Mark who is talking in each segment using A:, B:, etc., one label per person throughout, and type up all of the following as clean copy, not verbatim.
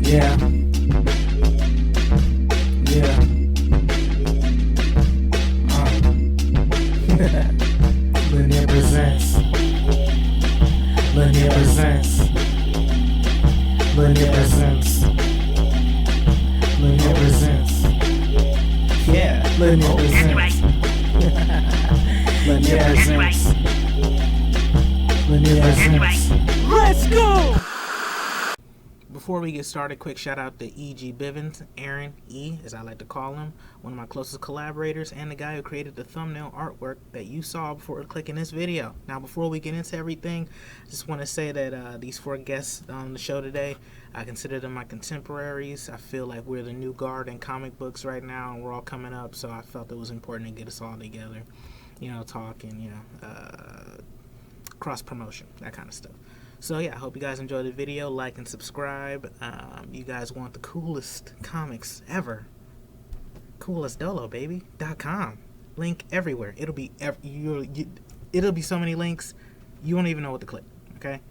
A: Yeah, yeah. Lanier Presents. Lanier Presents. Lanier Presents. Lanier Presents. Yeah, Lanier Presents. Lanier Presents. Lanier Presents. Let's go! Before we get started, quick shout out to E.G. Bivins, Aaron E, as I like to call him, one of my closest collaborators and the guy who created the thumbnail artwork that you saw before clicking this video. Now, before we get into everything, I just want to say that these four guests on the show today, I consider them my contemporaries. I feel like we're the new guard in comic books right now, and we're all coming up, so I felt it was important to get us all together, talk and, cross-promotion, that kind of stuff. So yeah, I hope you guys enjoyed the video. Like and subscribe. You guys want the coolest comics ever. CoolestDolo.com. Link everywhere. It'll be it'll be so many links, you won't even know what to click. Okay.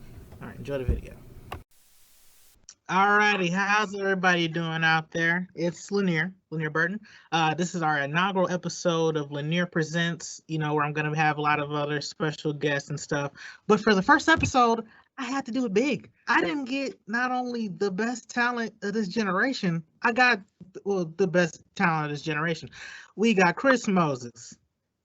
A: All right. Enjoy the video. Alrighty, how's everybody doing out there? It's Lanier Burton. This is our inaugural episode of Lanier Presents, where I'm going to have a lot of other special guests and stuff. But for the first episode, I had to do it big. I didn't get not only the best talent of this generation, I got, the best talent of this generation. We got Chris Moses,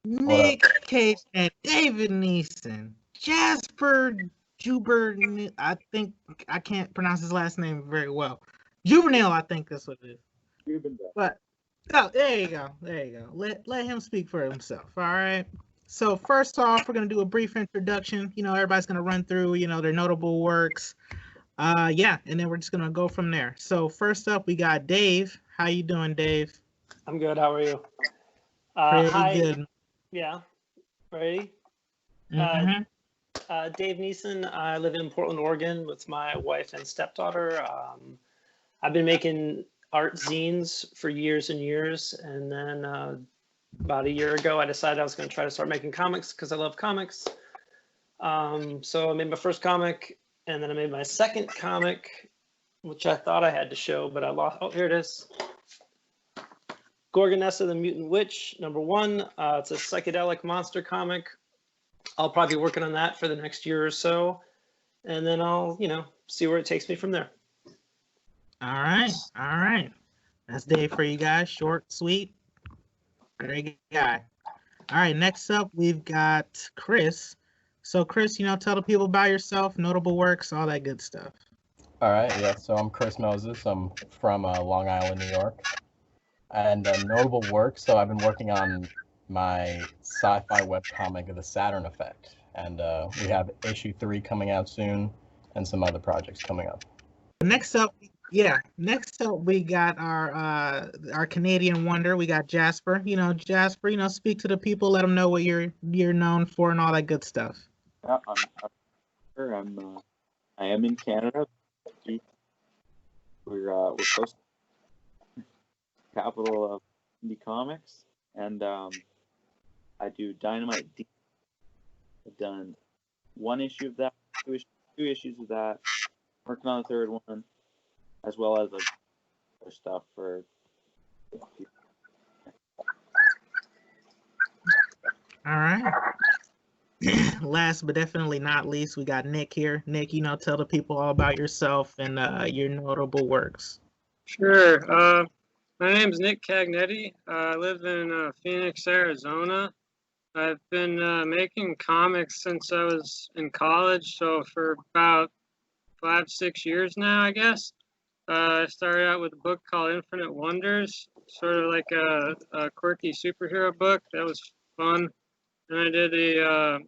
A: Nick Cage, and David Neeson, Jasper Juber, I think I can't pronounce his last name very well. Juvenile, I think that's what it is. But there you go. Let him speak for himself. All right. So first off, we're gonna do a brief introduction. Everybody's gonna run through, their notable works. And then we're just gonna go from there. So first up, we got Dave. How you doing, Dave?
B: I'm good. How are you?
A: Pretty good.
B: Yeah. Ready?
A: Mm-hmm.
B: Dave Neeson. I live in Portland, Oregon with my wife and stepdaughter. I've been making art zines for years and years. And then about a year ago, I decided I was going to try to start making comics because I love comics. So I made my first comic, and then I made my second comic, which I thought I had to show, but I lost. Oh, here it is. Gorgonessa the Mutant Witch, #1. It's a psychedelic monster comic. I'll probably be working on that for the next year or so, and then I'll, see where it takes me from there.
A: All right. That's Dave for you guys. Short, sweet, great guy. All right, next up we've got Chris. So Chris, tell the people about yourself, notable works, all that good stuff.
C: All right, yeah. So I'm Chris Moses. I'm from Long Island, New York, and notable works. So I've been working on my sci-fi webcomic of the Saturn Effect, and we have issue 3 coming out soon and some other projects coming up.
A: Next up we got our Canadian wonder. We got Jasper. Jasper, speak to the people, let them know what you're known for and all that good stuff.
D: Yeah, I am in Canada. We're close to the capital of indie comics, and I do Dynamite D. I've done 1 issue of that, 2 issues of that, working on the 3rd one, as well as other stuff for.
A: All right. Last but definitely not least, we got Nick here. Nick, tell the people all about yourself and your notable works.
E: Sure. My name's Nick Cagnetti. I live in Phoenix, Arizona. I've been making comics since I was in college, so for about 5-6 years now, I guess. I started out with a book called Infinite Wonders, sort of like a quirky superhero book. That was fun. And I did a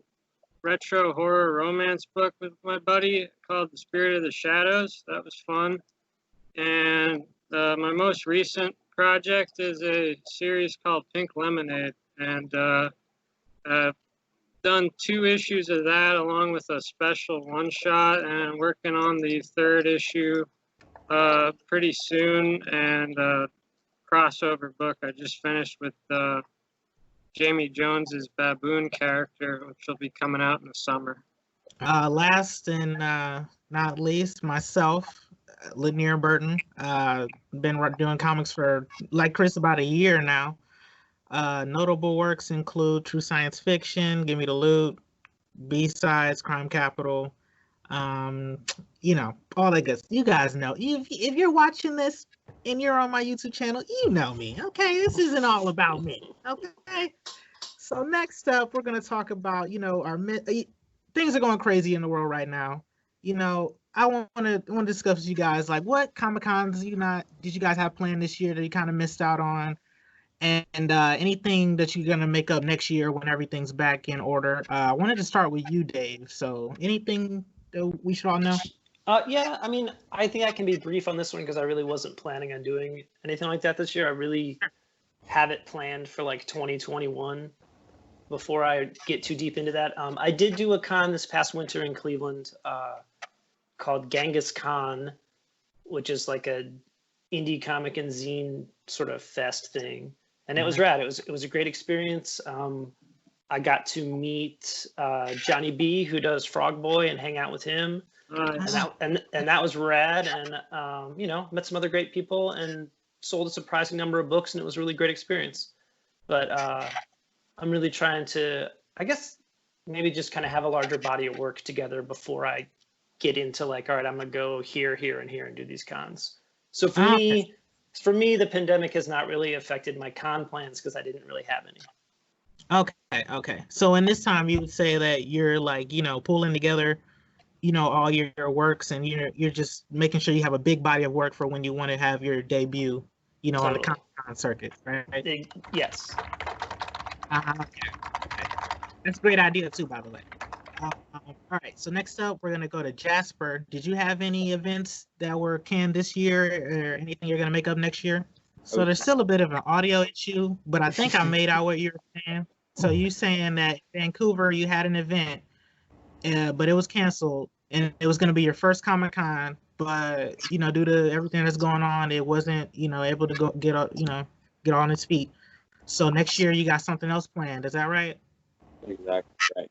E: retro horror romance book with my buddy called The Spirit of the Shadows. That was fun. And my most recent project is a series called Pink Lemonade, and I've done 2 issues of that along with a special one-shot, and I'm working on the 3rd issue pretty soon, and crossover book I just finished with Jamie Jones's baboon character, which will be coming out in the summer.
A: Last and not least, myself. Lanier Burton. Been doing comics for, like Chris, about a year now. Notable works include True Science Fiction, Give Me the Loot, B-Sides, Crime Capital, all that good stuff. You guys know. If you're watching this and you're on my YouTube channel, you know me, okay? This isn't all about me, okay? So next up, we're going to talk about, things are going crazy in the world right now. I want to discuss with you guys, like, what Comic-Cons did you guys have planned this year that you kind of missed out on? And anything that you're gonna make up next year when everything's back in order. I wanted to start with you, Dave. So anything that we should all know?
B: Yeah, I mean, I think I can be brief on this one because I really wasn't planning on doing anything like that this year. I really have it planned for like 2021 before I get too deep into that. I did do a con this past winter in Cleveland called Genghis Con, which is like a indie comic and zine sort of fest thing. And it was rad. It was a great experience. I got to meet Johnny B, who does Frog Boy, and hang out with him. And that was rad. And met some other great people and sold a surprising number of books, and it was a really great experience. But I'm really trying to, I guess, maybe just kind of have a larger body of work together before I get into like, all right, I'm gonna go here, here, and here and do these cons. So for me, the pandemic has not really affected my con plans because I didn't really have any.
A: Okay. So in this time, you would say that you're like, pulling together, all your works, and you're just making sure you have a big body of work for when you want to have your debut,
B: Totally.
A: on the Comic-Con circuit, right?
B: Yes.
A: Okay. That's a great idea too, by the way. All right, so next up, we're gonna go to Jasper. Did you have any events that were canned this year, or anything you're gonna make up next year? So there's still a bit of an audio issue, but I think I made out what you were saying. So you saying that Vancouver, you had an event, but it was canceled, and it was gonna be your first Comic-Con, but due to everything that's going on, it wasn't able to get on its feet. So next year you got something else planned. Is that right?
D: Exactly right.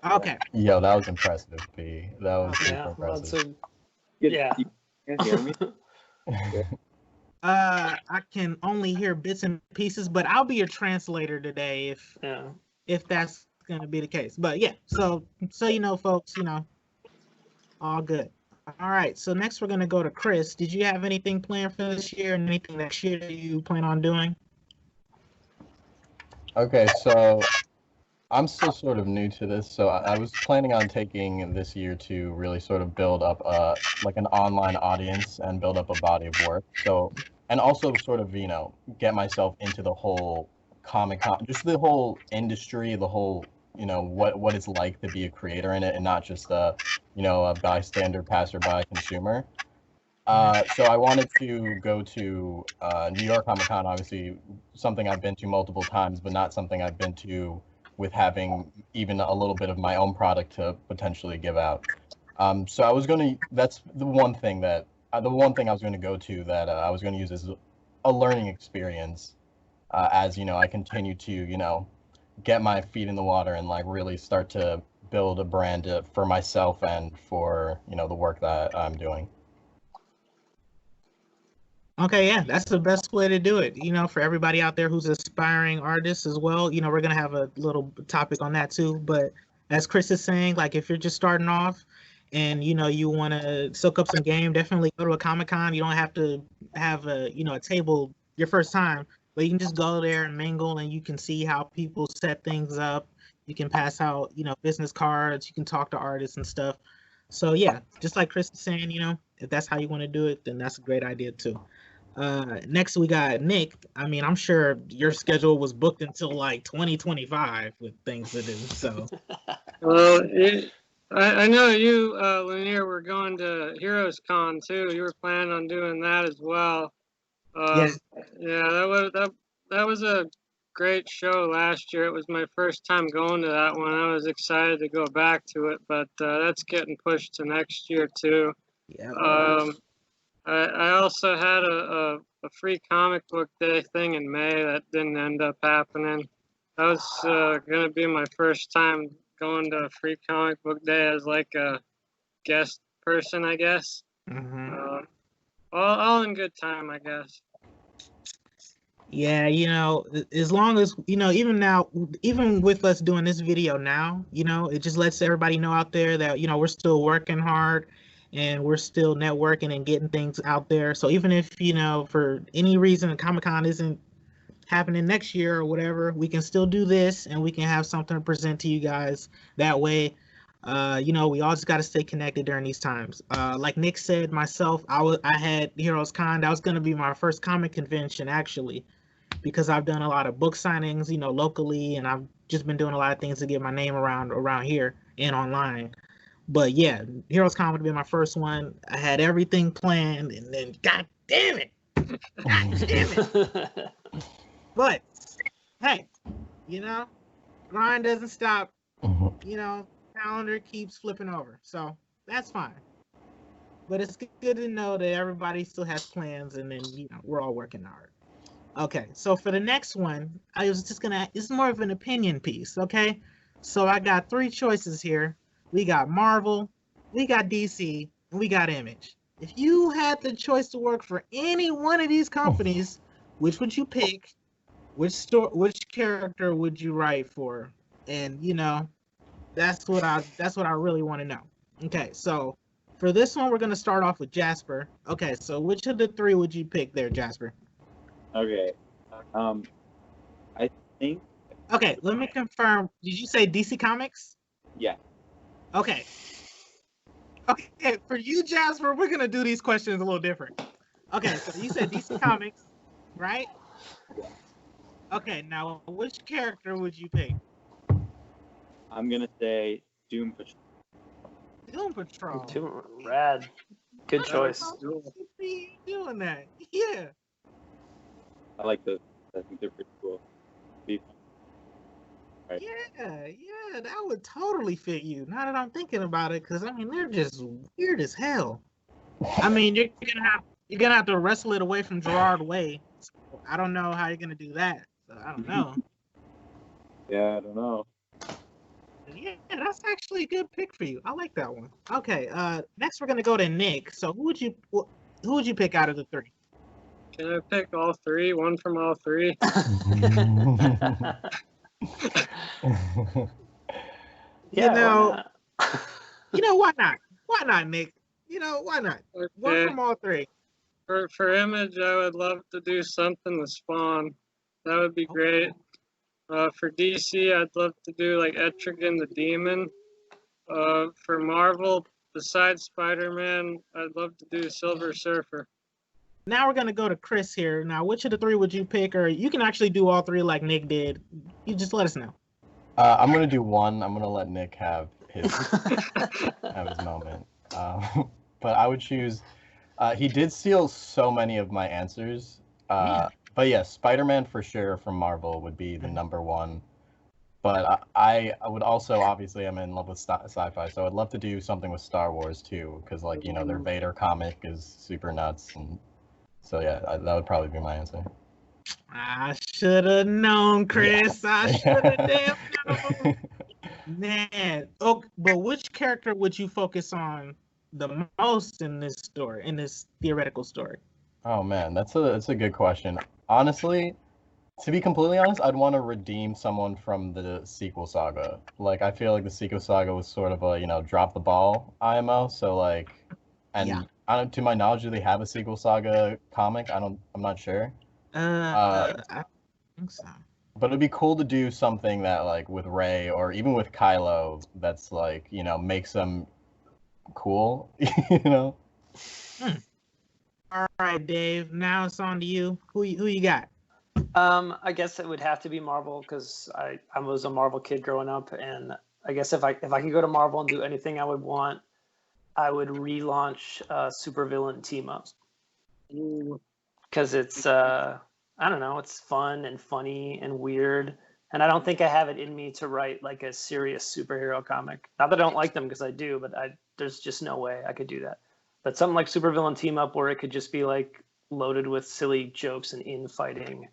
A: Okay.
C: Yo, that was impressive, P. That was super
B: Well,
C: impressive.
B: yeah.
D: You can't hear me?
A: I can only hear bits and pieces, but I'll be your translator today if that's gonna be the case. But yeah, so folks, all good. All right, so next we're gonna go to Chris. Did you have anything planned for this year, and anything next year that you plan on doing?
C: Okay, so I'm still sort of new to this, so I was planning on taking this year to really sort of build up like an online audience and build up a body of work. So, and also sort of get myself into the whole Comic-Con, just the whole industry, the whole what it's like to be a creator in it, and not just a bystander, passerby consumer. So I wanted to go to New York Comic-Con, obviously something I've been to multiple times, but not something I've been to with having even a little bit of my own product to potentially give out. So that's the one thing I was going to go to that I was going to use as a learning experience as, I continue to, get my feet in the water and like really start to build a brand for myself and for, the work that I'm doing.
A: Okay, yeah, that's the best way to do it. For everybody out there who's aspiring artists as well, we're gonna have a little topic on that too. But as Chris is saying, like if you're just starting off and you want to soak up some game, definitely go to a Comic-Con. You don't have to have a table your first time, but you can just go there and mingle, and you can see how people set things up. You can pass out business cards. You can talk to artists and stuff. So yeah, just like Chris is saying, if that's how you want to do it, then that's a great idea too. Next we got Nick. I mean, I'm sure your schedule was booked until like 2025 with things to do. So,
E: Well, I know you, Lanier, were going to Heroes Con too. You were planning on doing that as well.
A: yes.
E: Yeah, that was a great show last year. It was my first time going to that one. I was excited to go back to it, but that's getting pushed to next year too.
A: Yeah.
E: I also had a free comic book day thing in May that didn't end up happening. That was going to be my first time going to a free comic book day as like a guest person, I guess.
A: Mm-hmm.
E: All in good time, I guess.
A: Yeah, as long as, even now, even with us doing this video now, it just lets everybody know out there that, we're still working hard and we're still networking and getting things out there. So even if, for any reason Comic-Con isn't happening next year or whatever, we can still do this and we can have something to present to you guys that way. We all just got to stay connected during these times. Like Nick said, myself, I had Heroes Con. That was going to be my first comic convention, actually, because I've done a lot of book signings, locally, and I've just been doing a lot of things to get my name around here and online. But yeah, Heroes Con would have been my first one. I had everything planned, and then God damn it, But hey, grind doesn't stop. Calendar keeps flipping over, so that's fine. But it's good to know that everybody still has plans, and then we're all working hard. Okay, so for the next one, I was just gonna. It's more of an opinion piece. Okay, so I got 3 choices here. We got Marvel, we got DC, and we got Image. If you had the choice to work for any one of these companies, which would you pick? Which character would you write for? And that's what I really want to know. Okay, so for this one, we're gonna start off with Jasper. Okay, so which of the 3 would you pick there, Jasper?
D: Okay. I think.
A: Okay, let me confirm. Did you say DC Comics?
D: Yeah.
A: Okay. Okay, for you, Jasper, we're gonna do these questions a little different. Okay, so you said DC Comics, right? Okay, now which character would you pick?
D: I'm gonna say Doom Patrol.
A: Doom Patrol.
B: Too rad. Good choice.
A: Doing that. Yeah.
D: I like those. I think they're pretty cool. Right.
A: Yeah, that would totally fit you. Now that I'm thinking about it, because they're just weird as hell. You're gonna have to wrestle it away from Gerard Way. So I don't know how you're gonna do that. So I don't know.
D: Yeah, I don't know.
A: Yeah, that's actually a good pick for you. I like that one. Okay, next we're gonna go to Nick. So who would you pick out of the 3?
E: Can I pick all 3? One from all 3?
B: Yeah,
A: why not? Why not, Nick? Why not?
E: Okay.
A: One from all 3.
E: For Image, I would love to do something with Spawn. That would be great. For DC, I'd love to do like Etrigan the Demon. For Marvel, besides Spider-Man, I'd love to do Silver Surfer.
A: Now we're gonna go to Chris here. Now, which of the 3 would you pick, or you can actually do all 3 like Nick did? You just let us know.
C: I'm gonna do one. I'm gonna let Nick have his moment. But I would choose. He did steal so many of my answers. But yeah, Spider-Man for sure from Marvel would be the number 1. But I would also, obviously, I'm in love with sci-fi, so I'd love to do something with Star Wars too, because their Vader comic is super nuts, and so yeah, that would probably be my answer.
A: I should have known, Chris. Yeah. I should have damn known. Man, but which character would you focus on the most in this story, in this theoretical story?
C: Oh man, that's a good question. Honestly, to be completely honest, I'd want to redeem someone from the sequel saga. Like, I feel like the sequel saga was sort of a, drop the ball IMO. So to my knowledge, do they have a sequel saga comic? I'm not sure.
A: I think so.
C: But it'd be cool to do something that, like, with Rey or even with Kylo, that's like, makes them cool,
A: All right, Dave. Now it's on to you. Who you got?
B: I guess it would have to be Marvel because I was a Marvel kid growing up, and I guess if I could go to Marvel and do anything I would want, I would relaunch supervillain team up because it's I don't know, it's fun and funny and weird, and I don't think I have it in me to write like a serious superhero comic. Not that I don't like them, because I do, but there's just no way I could do that. But something like supervillain team up where it could just be like loaded with silly jokes and infighting,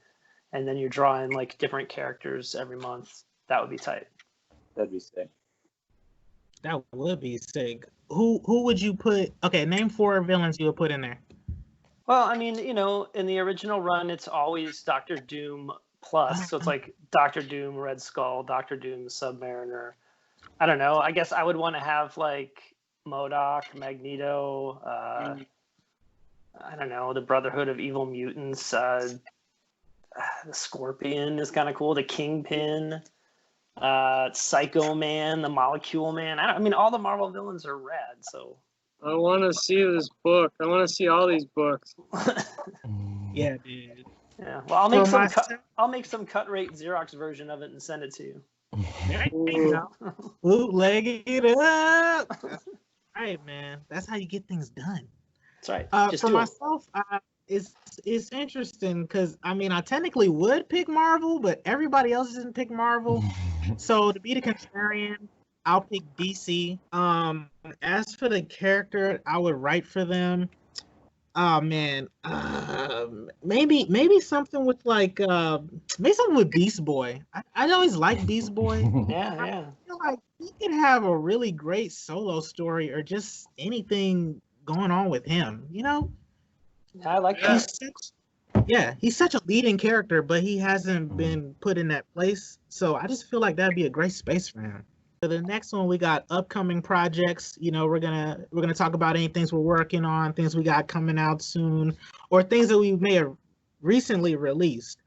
B: and then you're drawing like different characters every month. That would be tight.
D: That'd be sick.
A: That would be sick. who would you put? Okay, name 4 villains you would put in there.
B: Well, I mean, in the original run, it's always Doctor Doom plus. So it's like Doctor Doom, Red Skull, Doctor Doom, Submariner. I don't know. I guess I would want to have like MODOK, Magneto. I don't know, the Brotherhood of Evil Mutants. The Scorpion is kind of cool. The Kingpin. Psycho Man, the Molecule Man. I mean, all the Marvel villains are rad. So
E: I want to see this book. I want to see all these books.
A: Yeah, dude.
B: yeah. Well, I'll make some cut rate Xerox version of it and send it to you.
A: There you go. Bootleg it up. All right, man. That's how you get things done.
B: That's right.
A: For myself, it's interesting because I mean I technically would pick Marvel, but everybody else didn't pick Marvel. So to be the contrarian, I'll pick DC. As for the character I would write for them, oh man, maybe something with like maybe something with Beast Boy. I always liked Beast Boy.
B: Yeah.
A: I feel like he could have a really great solo story or just anything going on with him, Yeah,
B: I like that.
A: He's such a leading character, but he hasn't been put in that place. So I just feel like that'd be a great space for him. So the next one, we got upcoming projects. We're gonna talk about any things we're working on, things we got coming out soon, or things that we may have recently released.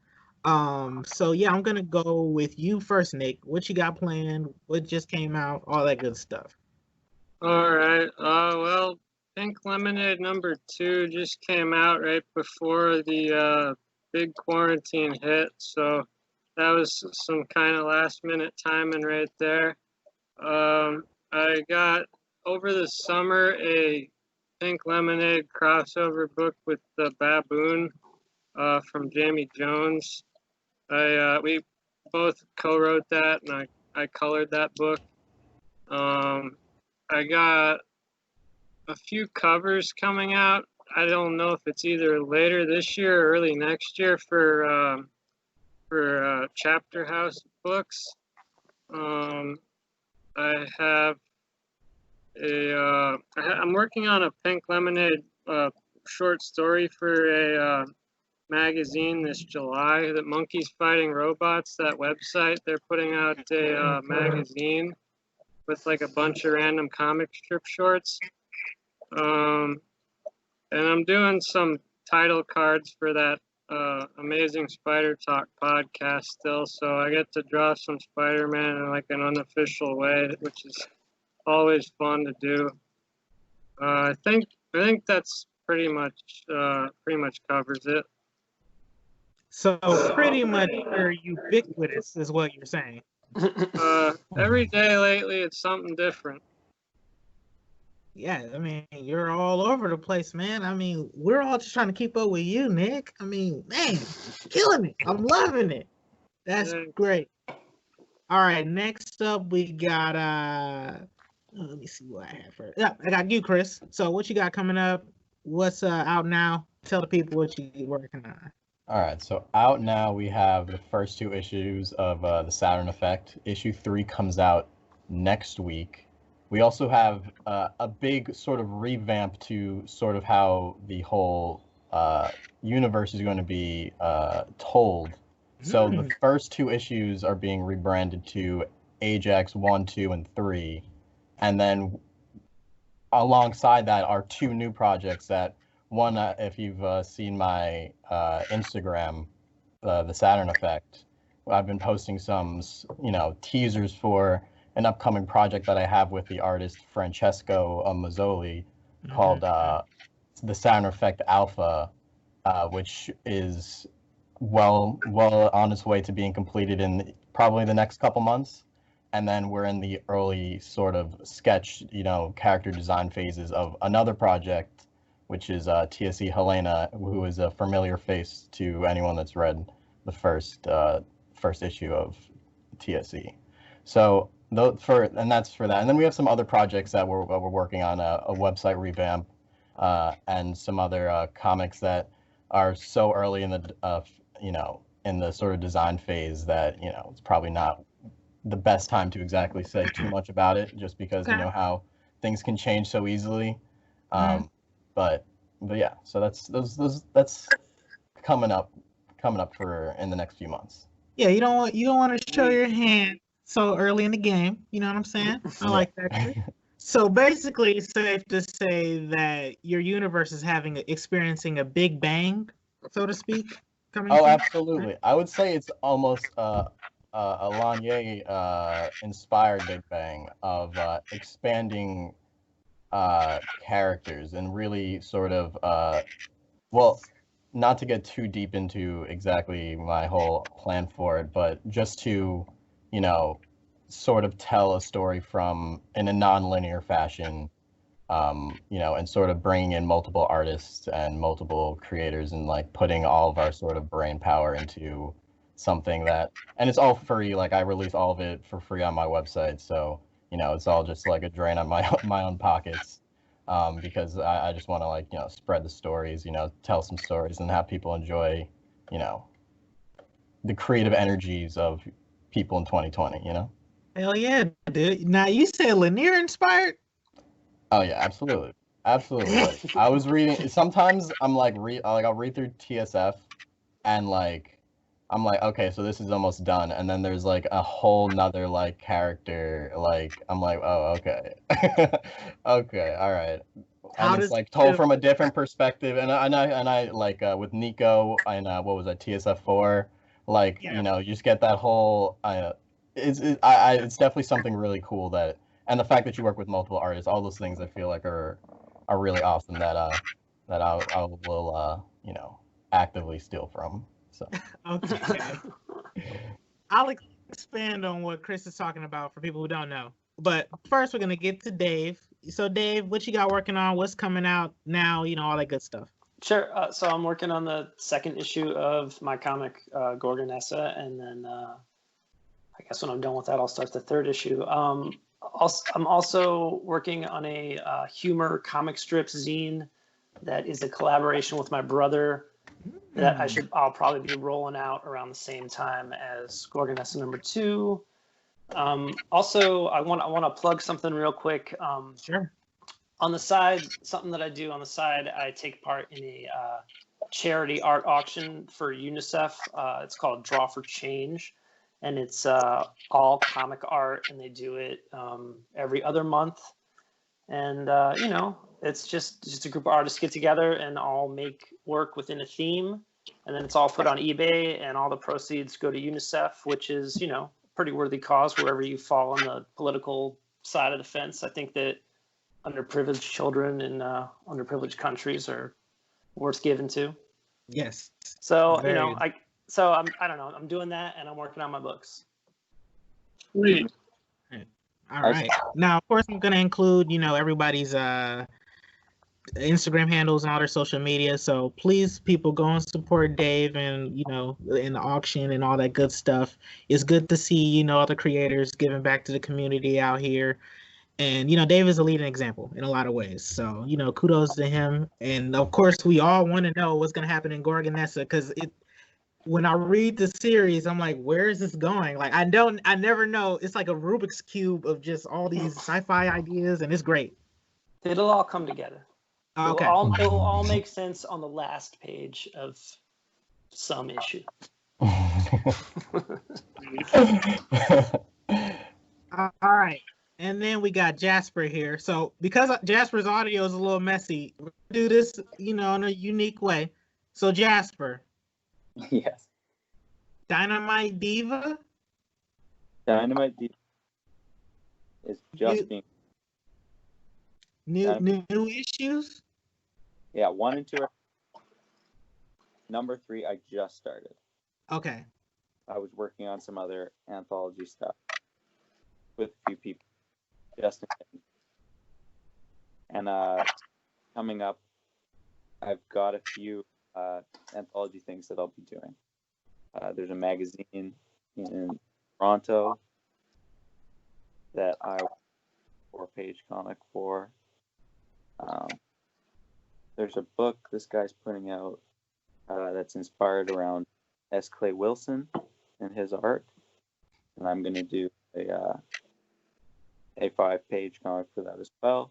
A: So yeah, I'm gonna go with you first, Nick. What you got planned? What just came out? All that good stuff.
E: All right. Well, Pink Lemonade #2 just came out right before the big quarantine hit, so that was some kind of last minute timing right there. I got over the summer a Pink Lemonade crossover book with the Baboon from Jamie Jones. We both co-wrote that, and I colored that book. I got a few covers coming out. I don't know if it's either later this year or early next year for Chapter House books. I'm working on a Pink Lemonade short story for a magazine this July. The Monkeys Fighting Robots, that website, they're putting out a magazine with like a bunch of random comic strip shorts. And I'm doing some title cards for that Amazing Spider Talk podcast still, so I get to draw some Spider-Man in like an unofficial way, which is always fun to do. I think that's pretty much covers it.
A: So pretty much you're ubiquitous is what you're saying.
E: Every day lately it's something different.
A: Yeah, I mean, you're all over the place, man. I mean, we're all just trying to keep up with you, Nick. I mean, man, killing it. I'm loving it. That's great. All right, next up we got let me see what I have first. Yeah, I got you, Chris. So what you got coming up? What's out now? Tell the people what you're working on.
C: All right, so out now we have the first 2 issues of the Saturn Effect. Issue 3 comes out next week. We also have a big sort of revamp to sort of how the whole universe is going to be told. So the first 2 issues are being rebranded to Ajax 1, 2, and 3. And then alongside that are 2 new projects that, one, if you've seen my Instagram, the Saturn Effect, I've been posting some, teasers for an upcoming project that I have with the artist Francesco Mazzoli called the Saturn Effect Alpha, which is well on its way to being completed in probably the next couple months. And then we're in the early sort of sketch, character design phases of another project, which is TSE Helena, who is a familiar face to anyone that's read the first issue of TSE. So that's for that. And then we have some other projects that we're working on, a website revamp, and some other comics that are so early in the in the sort of design phase that it's probably not the best time to exactly say too much about it, just because how things can change so easily. But yeah, so that's coming up for in the next few months.
A: Yeah, you don't want to show your hand so early in the game. You know what I'm saying? I like that. So basically, it's safe to say that your universe is experiencing a big bang, so to speak.
C: Oh, absolutely. I would say it's almost a Lanier inspired Big Bang of expanding characters and really sort of well, not to get too deep into exactly my whole plan for it, but just to, you know, sort of tell a story in a non-linear fashion, you know, and sort of bringing in multiple artists and multiple creators and like putting all of our sort of brain power into something and it's all free. Like I release all of it for free on my website, so you know, it's all just like a drain on my own pockets. Because I just want to like, you know, spread the stories, you know, tell some stories and have people enjoy, you know, the creative energies of people in 2020, you know?
A: Hell yeah, dude. Now you said Lanier inspired?
C: Oh yeah, absolutely. Absolutely. Like, I was reading, sometimes I'm like, I'll read through TSF and like, I'm like, okay, so this is almost done. And then there's like a whole nother like character, like, I'm like, oh, okay. Okay, all right. And it's like told from a different perspective. And I like with Nico and what was that, TSF4, like, you know, you just get that whole, it's definitely something really cool and the fact that you work with multiple artists, all those things I feel like are really awesome that I will you know, actively steal from. So
A: okay. I'll expand on what Chris is talking about for people who don't know. But first, we're gonna get to Dave. So, Dave, what you got working on? What's coming out now? You know, all that good stuff.
B: Sure. So I'm working on the second issue of my comic Gorgonessa, and then I guess when I'm done with that, I'll start the third issue. I'm also working on a humor comic strips zine that is a collaboration with my brother that I'll probably be rolling out around the same time as Gorgonessa #2. Also, I want to plug something real quick.
A: Sure.
B: On the side, something that I do on the side, I take part in a charity art auction for UNICEF. It's called Draw for Change, and it's all comic art, and they do it every other month. And you know, it's just a group of artists get together and all make work within a theme, and then it's all put on eBay, and all the proceeds go to UNICEF, which is, you know, a pretty worthy cause wherever you fall on the political side of the fence. I think that underprivileged children in underprivileged countries are worth giving to.
A: Yes.
B: So you know, I don't know. I'm doing that, and I'm working on my books.
E: Sweet.
A: All right. Now, of course, I'm going to include, you know, everybody's Instagram handles and all their social media. So please, people, go and support Dave and, you know, in the auction and all that good stuff. It's good to see, you know, other creators giving back to the community out here. And, you know, Dave is a leading example in a lot of ways. So, you know, kudos to him. And of course, we all want to know what's going to happen in Gorgonessa, because when I read the series, I'm like, where is this going? Like, I never know. It's like a Rubik's Cube of just all these sci-fi ideas, and it's great.
B: It'll all come together.
A: Okay.
B: It will all make sense on the last page of some issue.
A: All right. And then we got Jasper here. So because Jasper's audio is a little messy, we'll do this, you know, in a unique way. So Jasper.
D: Yes.
A: Dynamite Diva?
D: Dynamite Diva is just being
A: new issues?
D: Yeah, 1 and 2 are #3 I just started.
A: Okay.
D: I was working on some other anthology stuff with a few people just in case. And coming up, I've got a few anthology things that I'll be doing. There's a magazine in Toronto that I 4-page comic for. There's a book this guy's putting out that's inspired around S. Clay Wilson and his art, and I'm going to do a a 5-page comic for that as well.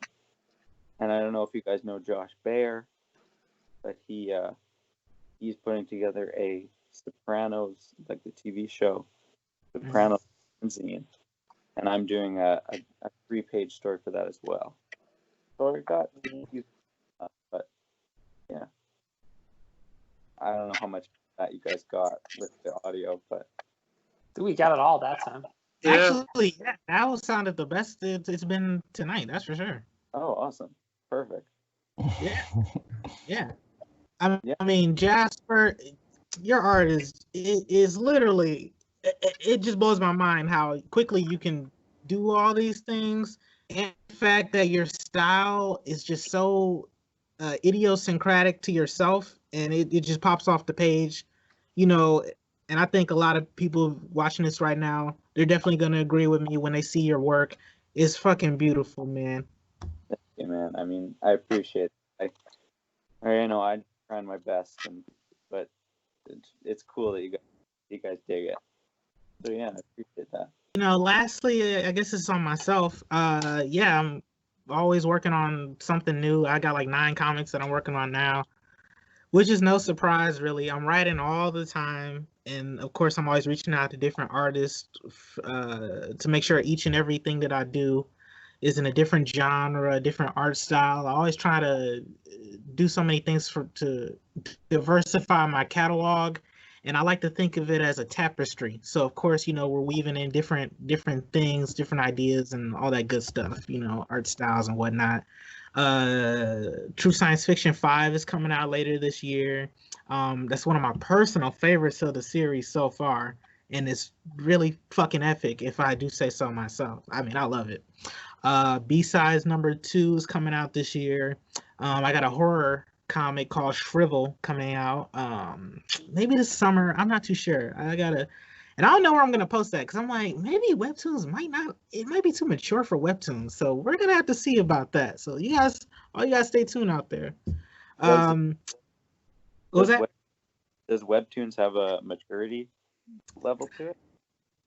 D: And I don't know if you guys know Josh Baer, but he's putting together a Sopranos, like the TV show, Sopranos zine, and I'm doing a 3-page story for that as well. So I got a few, but yeah, I don't know how much that you guys got with the audio, but
B: We got it all that time.
E: Yeah.
A: Actually, yeah, that was sounded the best it's been tonight. That's for sure.
D: oh, awesome, perfect.
A: Yeah. Yeah. I
D: Yeah.
A: mean, Jasper, your art is literally it just blows my mind how quickly you can do all these things, and the fact that your style is just so idiosyncratic to yourself, and it just pops off the page, you know. And I think a lot of people watching this right now, they're definitely gonna agree with me when they see your work. It's fucking beautiful, man.
D: Yeah, man. I mean, I appreciate it. I know I'm trying my best, but it's cool that you guys dig it. So yeah, I appreciate that.
A: You know, lastly, I guess it's on myself. Yeah, I'm always working on something new. I got like 9 comics that I'm working on now, which is no surprise, really. I'm writing all the time, and of course, I'm always reaching out to different artists to make sure each and everything that I do is in a different genre, a different art style. I always try to do so many things to diversify my catalog, and I like to think of it as a tapestry. So of course, you know, we're weaving in different things, different ideas, and all that good stuff. You know, art styles and whatnot. True Science Fiction 5 is coming out later this year. That's one of my personal favorites of the series so far, and it's really fucking epic, if I do say so myself. I mean, I love it. B-Sides number 2 is coming out this year. I got a horror comic called Shrivel coming out. Maybe this summer. I'm not too sure. And I don't know where I'm gonna post that, because I'm like, maybe webtoons it might be too mature for webtoons. So we're gonna have to see about that. So all you guys stay tuned out there. What was that?
D: Does Webtoons have a maturity level to it?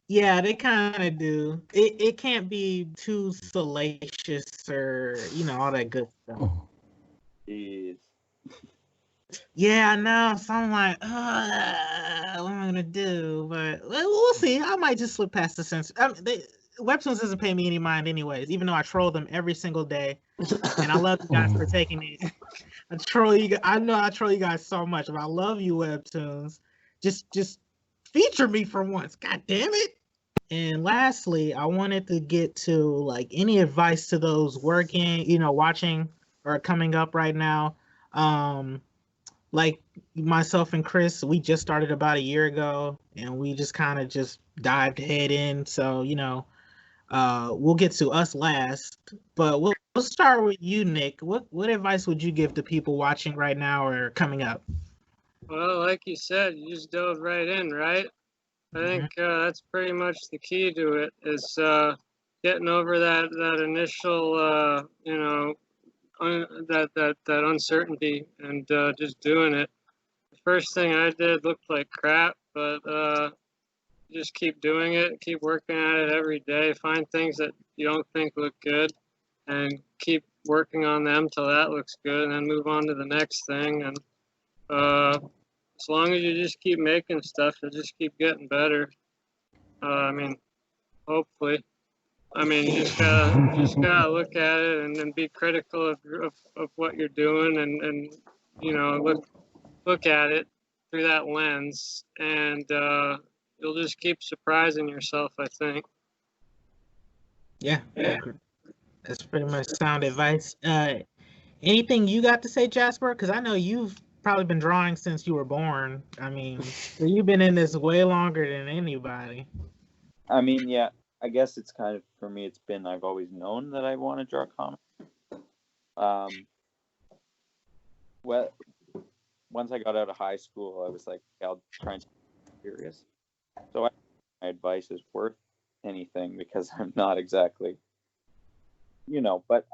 A: Yeah, they kind of do. It can't be too salacious or, you know, all that good stuff.
D: Jeez.
A: Yeah, I know. So I'm like, what am I gonna do? But we'll see. I might just slip past the censor. Webtoons doesn't pay me any mind, anyways. Even though I troll them every single day, and I love you guys for taking it. I troll you. I know I troll you guys so much, but I love you, Webtoons. Just feature me for once. God damn it. And lastly, I wanted to get to like any advice to those working, you know, watching or coming up right now. Like myself and Chris, we just started about a year ago, and we just kind of just dived head in. So, you know, we'll get to us last, but we'll start with you, Nick. What advice would you give to people watching right now or coming up?
E: Well, like you said, you just dove right in, right? I think that's pretty much the key to it, is getting over that initial, you know, that uncertainty, and just doing it. The first thing I did looked like crap, but just keep doing it, keep working at it every day. Find things that you don't think look good, and keep working on them till that looks good, and then move on to the next thing. And as long as you just keep making stuff, you'll just keep getting better. I mean, hopefully. I mean, you just gotta look at it and then be critical of what you're doing, and you know, look at it through that lens, and you'll just keep surprising yourself, I think.
A: Yeah, that's pretty much sound advice. Anything you got to say, Jasper? Because I know you've probably been drawing since you were born. I mean, so you've been in this way longer than anybody.
D: I mean, yeah, I guess it's kind of, for me, I've always known that I want to draw comics. Well, once I got out of high school, I was like, I'll try and be serious. So my advice is worth anything, because I'm not exactly, you know, but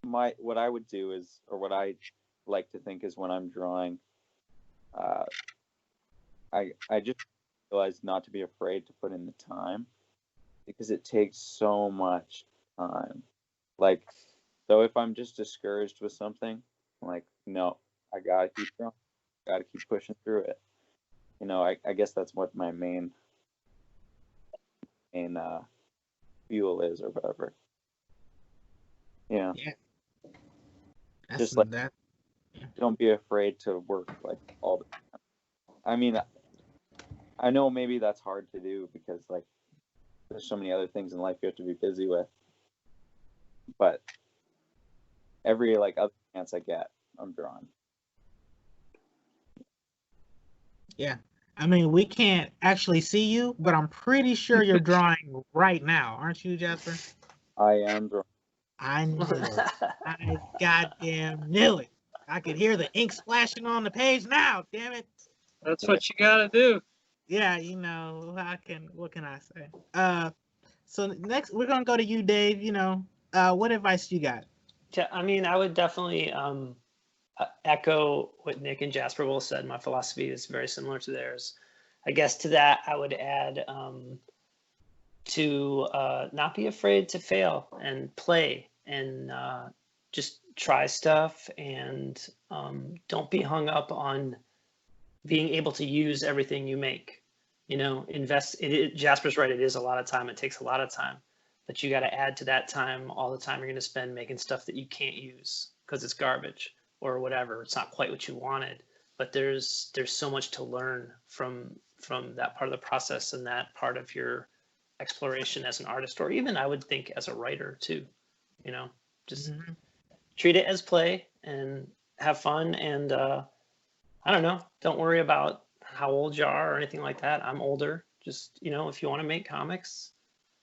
D: what I would do is, or what I like to think is, when I'm drawing, I just realize not to be afraid to put in the time. because it takes so much time. Like, so if I'm just discouraged with something, I'm like, no, I gotta keep going, gotta keep pushing through it. You know, I guess that's what my main fuel is, or whatever. Yeah.
A: That's
D: Just like,
A: that.
D: don't be afraid to work like all the time. I mean, I know maybe that's hard to do because like there's so many other things in life you have to be busy with, but every like other chance I get, I'm drawn.
A: Yeah. I mean, we can't actually see you, but I'm pretty sure you're drawing right now, aren't you, Jasper?
D: I am drawn.
A: I knew it. I goddamn knew it. I could hear the ink splashing on the page now, damn it.
E: That's what you gotta do.
A: Yeah, you know, what can I say? So next we're gonna go to you, Dave. You know, what advice you got?
B: Yeah, I mean, I would definitely echo what Nick and Jasper both said. My philosophy is very similar to theirs. I guess to that, I would add to not be afraid to fail and play and just try stuff, and don't be hung up on being able to use everything you make. You know, invest. Jasper's right. It is a lot of time. It takes a lot of time, but you got to add to that time all the time you're going to spend making stuff that you can't use because it's garbage or whatever. It's not quite what you wanted, but there's so much to learn from that part of the process and that part of your exploration as an artist, or even I would think as a writer too. You know, just treat it as play and have fun, and I don't know, don't worry about how old you are or anything like that. I'm older. Just, you know, if you want to make comics,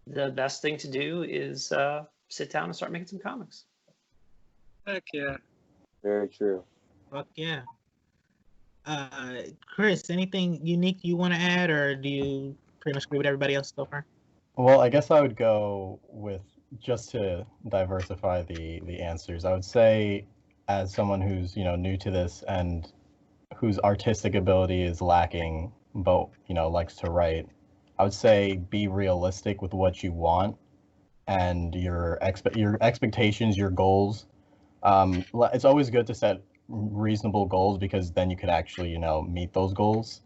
B: the best thing to do is sit down and start making some comics.
E: Heck yeah.
D: Very true.
A: Fuck yeah. Chris, anything unique you want to add, or do you pretty much agree with everybody else so far?
C: Well, I guess I would go with, just to diversify the answers, I would say, as someone who's, you know, new to this and whose artistic ability is lacking, but, you know, likes to write, I would say be realistic with what you want and your expectations, your goals. It's always good to set reasonable goals because then you can actually, you know, meet those goals.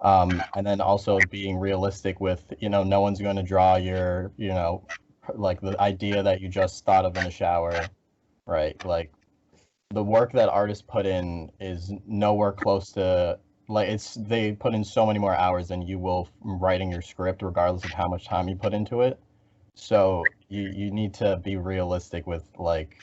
C: And then also being realistic with, you know, no one's going to draw your, you know, like the idea that you just thought of in the shower, right? Like the work that artists put in is nowhere close to, like, they put in so many more hours than you will writing your script, regardless of how much time you put into it. So you need to be realistic with like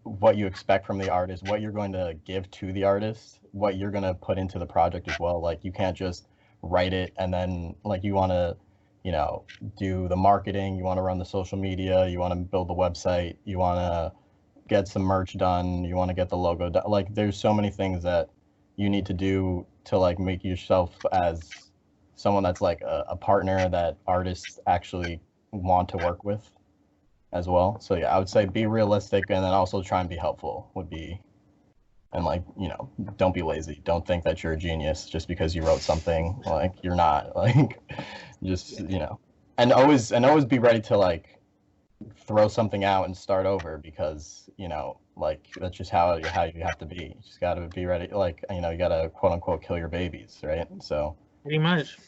C: what you expect from the artist, what you're going to give to the artist, what you're going to put into the project as well. Like you can't just write it and then like you want to, you know, do the marketing, you want to run the social media, you want to build the website, you want to get some merch done, you want to get the logo done. Like there's so many things that you need to do to like make yourself as someone that's like a partner that artists actually want to work with as well. So yeah, I would say be realistic and then also try and be helpful would be, and like, you know, don't be lazy. Don't think that you're a genius just because you wrote something. Like you're not. Like just, you know, and always be ready to like throw something out and start over because, you know, like that's just how you have to be. You just got to be ready. Like, you know, you got to quote unquote kill your babies, right? So
A: pretty much.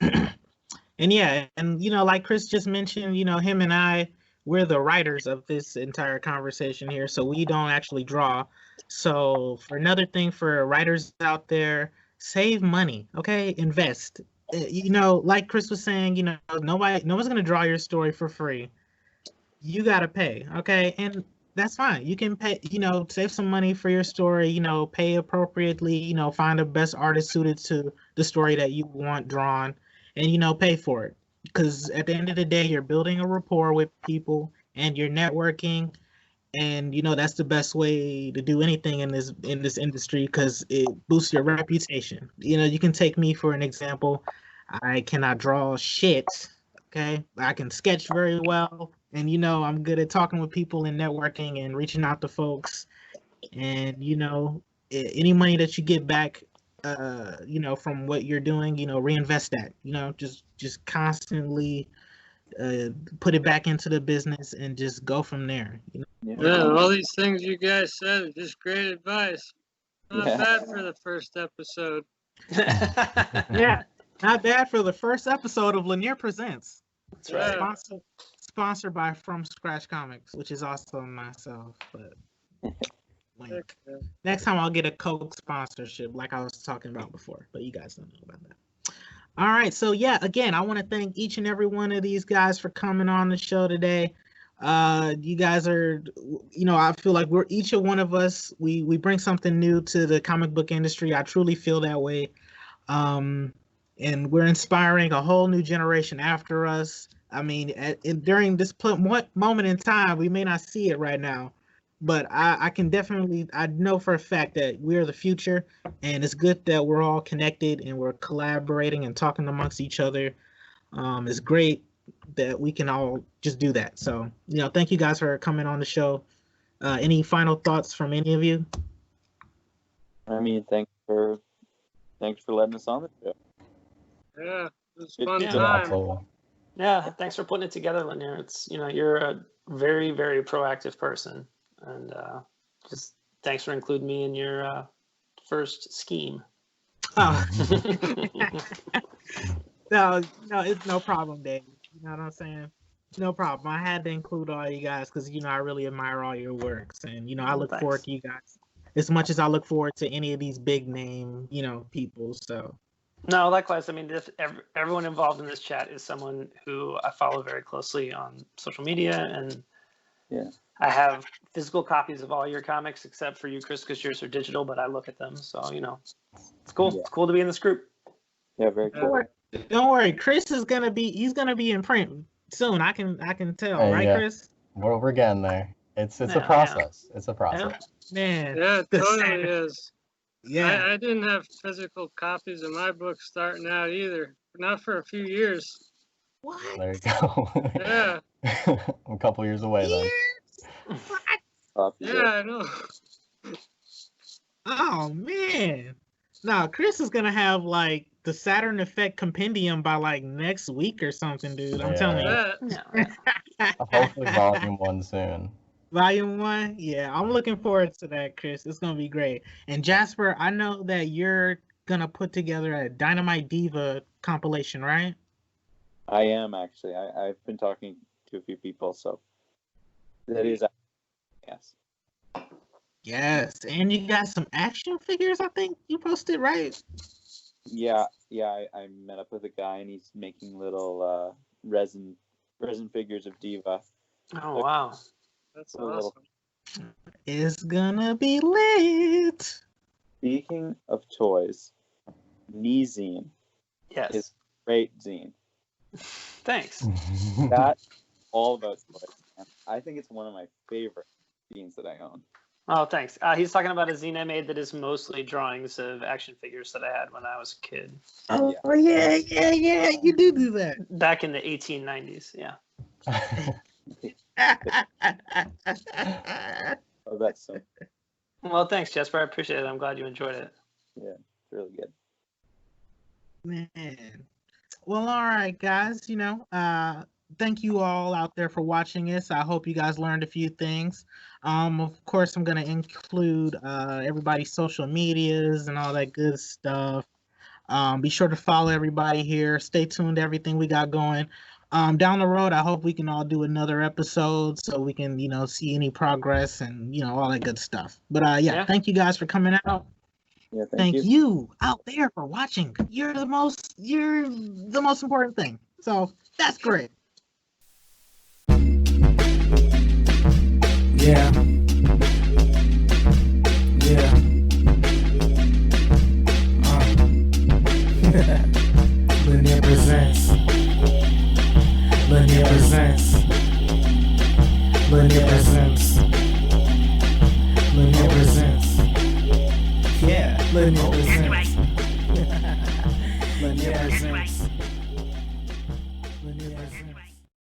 A: And yeah, and you know, like Chris just mentioned, you know, him and I, we're the writers of this entire conversation here, so we don't actually draw. So for another thing for writers out there, save money, okay? Invest. You know, like Chris was saying, you know, no one's gonna draw your story for free. You gotta pay, okay? And that's fine. You can pay, you know, save some money for your story, you know, pay appropriately, you know, find the best artist suited to the story that you want drawn, and you know, pay for it. Because at the end of the day, you're building a rapport with people and you're networking, and you know that's the best way to do anything in this industry because it boosts your reputation. You know, you can take me for an example. I cannot draw shit, okay? I can sketch very well, and you know I'm good at talking with people and networking and reaching out to folks. And you know, any money that you get back from what you're doing, reinvest that, just constantly put it back into the business and just go from there.
E: Yeah, all these things you guys said are just great advice. Not bad for the first episode.
A: Yeah, not bad for the first episode of Lanier Presents.
B: That's right.
A: Sponsored by From Scratch Comics, which is also myself. But next time I'll get a Coke sponsorship like I was talking about before, but you guys don't know about that. All right, so yeah, again, I want to thank each and every one of these guys for coming on the show today. You guys are, I feel like we're each one of us, we bring something new to the comic book industry. I truly feel that way. And we're inspiring a whole new generation after us. I mean, during this moment in time, we may not see it right now, but I know for a fact that we're the future, and it's good that we're all connected and we're collaborating and talking amongst each other. It's great that we can all just do that. So, thank you guys for coming on the show. Any final thoughts from any of you?
D: I mean, thanks for letting us on the show.
E: Yeah, it was a fun
B: Yeah.
E: time.
B: Yeah, thanks for putting it together, Lanier. It's you're a very, very proactive person, and just thanks for including me in your first scheme.
A: Oh. No, it's no problem, Dave. You know what I'm saying? No problem. I had to include all you guys because I really admire all your works, and I look forward to you guys as much as I look forward to any of these big name people. So.
B: No, likewise. I mean, everyone involved in this chat is someone who I follow very closely on social media, and I have physical copies of all your comics except for you, Chris, because yours are digital. But I look at them, so it's cool. Yeah. It's cool to be in this group.
D: Yeah, very cool.
A: Don't worry, Chris is gonna be. He's gonna be in print soon. I can tell, right, Chris?
C: We're getting there. It's a process. Yeah. It's a process.
A: Man.
E: Yeah, it totally is.
A: Yeah,
E: I didn't have physical copies of my books starting out either. Not for a few years.
A: What?
C: There you go.
E: Yeah.
C: I'm a couple years away then.
A: What?
E: Yeah, I know.
A: Oh man. No, Chris is gonna have like the Saturn Effect compendium by like next week or something, dude. I'm telling you.
C: Hopefully volume 1 soon.
A: Volume 1? Yeah, I'm looking forward to that, Chris. It's gonna be great. And Jasper, I know that you're gonna put together a Dynamite Diva compilation, right?
D: I am actually. I've been talking to a few people, so that is yes.
A: Yes, and you got some action figures. I think you posted, right?
D: Yeah. I met up with a guy, and he's making little resin figures of Diva.
B: Oh wow.
E: That's awesome.
A: It's gonna be lit.
D: Speaking of toys, Zine
B: Yes.
D: is a great zine.
B: Thanks.
D: That's all about toys. I think it's one of my favorite zines that I own.
B: Oh, thanks. He's talking about a zine I made that is mostly drawings of action figures that I had when I was a kid.
A: Oh yeah. You do that.
B: Back in the 1890s, yeah.
D: Oh, that's so.
B: Well, thanks, Jasper. I appreciate it. I'm glad you enjoyed it.
D: Yeah, it's really good.
A: Man. Well, all right, guys. Thank you all out there for watching this. I hope you guys learned a few things. Of course, I'm going to include everybody's social medias and all that good stuff. Be sure to follow everybody here. Stay tuned to everything we got going. Down the road, I hope we can all do another episode so we can, see any progress and, all that good stuff. But thank you guys for coming out.
D: Yeah,
A: thank you out there for watching. You're the most important thing. So that's great.
F: Yeah. Lanier Presents. Lanier Presents. Lanier Presents. Lanier Presents. Yeah, Lanier Presents. Lanier Presents.